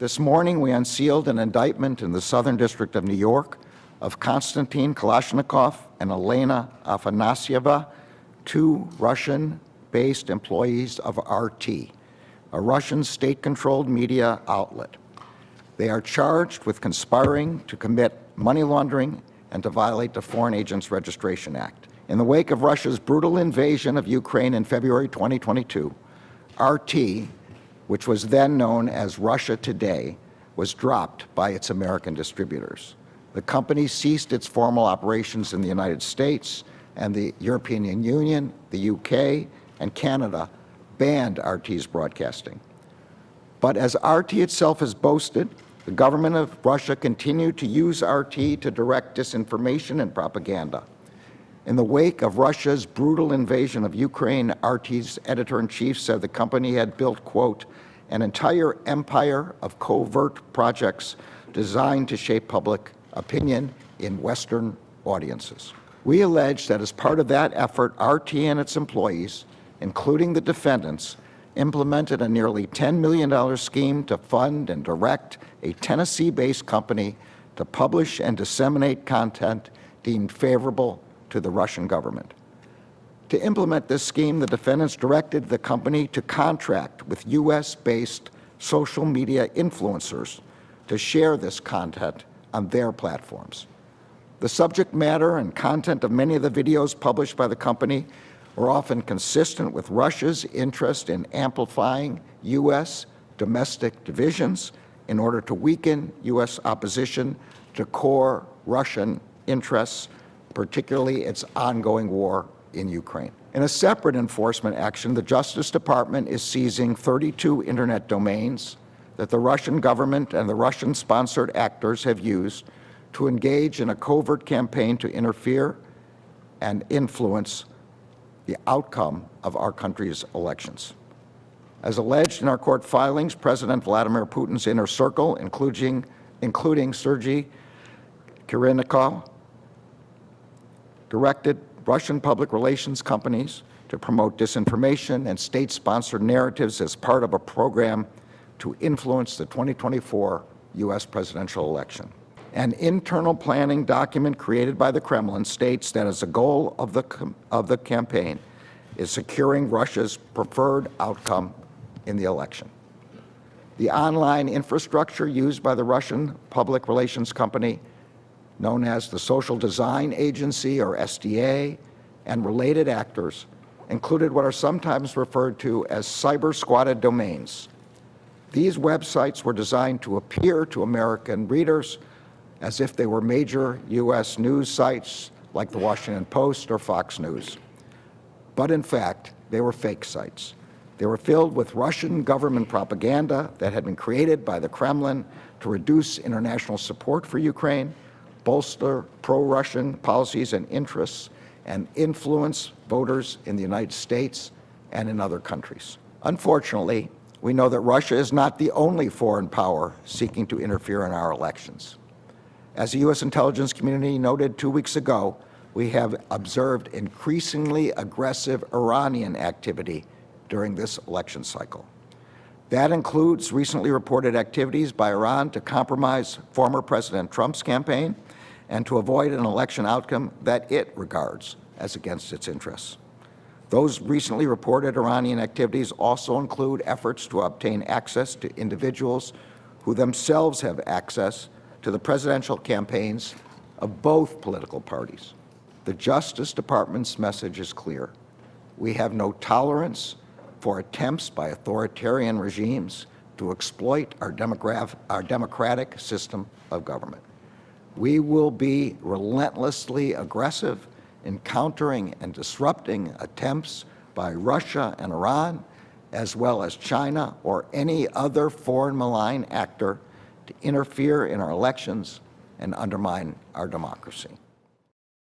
This morning, we unsealed an indictment in the Southern District of New York of Konstantin Kalashnikov and Elena Afanasieva, two Russian-based employees of RT, a Russian state-controlled media outlet. They are charged with conspiring to commit money laundering and to violate the Foreign Agents Registration Act. In the wake of Russia's brutal invasion of Ukraine in February 2022, RT, which was then known as Russia Today, was dropped by its American distributors. The company ceased its formal operations in the United States, and the European Union, the UK, and Canada banned RT's broadcasting. But as RT itself has boasted, the government of Russia continued to use RT to direct disinformation and propaganda. In the wake of Russia's brutal invasion of Ukraine, RT's editor-in-chief said the company had built, quote, an entire empire of covert projects designed to shape public opinion in Western audiences. We allege that as part of that effort, RT and its employees, including the defendants, implemented a nearly $10 million scheme to fund and direct a Tennessee-based company to publish and disseminate content deemed favorable to the Russian government. To implement this scheme, the defendants directed the company to contract with U.S.-based social media influencers to share this content on their platforms. The subject matter and content of many of the videos published by the company were often consistent with Russia's interest in amplifying U.S. domestic divisions in order to weaken U.S. opposition to core Russian interests, particularly its ongoing war in Ukraine. In a separate enforcement action, the Justice Department is seizing 32 internet domains that the Russian government and the Russian-sponsored actors have used to engage in a covert campaign to interfere and influence the outcome of our country's elections. As alleged in our court filings, President Vladimir Putin's inner circle, including Sergei Kirillenko, directed Russian public relations companies to promote disinformation and state-sponsored narratives as part of a program to influence the 2024 U.S. presidential election. An internal planning document created by the Kremlin states that as a goal of the campaign is securing Russia's preferred outcome in the election. The online infrastructure used by the Russian public relations company, known as the Social Design Agency, or SDA, and related actors, included what are sometimes referred to as cyber-squatted domains. These websites were designed to appear to American readers as if they were major U.S. news sites like the Washington Post or Fox News. But in fact, they were fake sites. They were filled with Russian government propaganda that had been created by the Kremlin to reduce international support for Ukraine, bolster pro-Russian policies and interests, and influence voters in the United States and in other countries. Unfortunately, we know that Russia is not the only foreign power seeking to interfere in our elections. As the U.S. intelligence community noted 2 weeks ago, we have observed increasingly aggressive Iranian activity during this election cycle. That includes recently reported activities by Iran to compromise former President Trump's campaign and to avoid an election outcome that it regards as against its interests. Those recently reported Iranian activities also include efforts to obtain access to individuals who themselves have access to the presidential campaigns of both political parties. The Justice Department's message is clear. We have no tolerance for attempts by authoritarian regimes to exploit our democratic system of government. We will be relentlessly aggressive in countering and disrupting attempts by Russia and Iran, as well as China or any other foreign malign actor to interfere in our elections and undermine our democracy.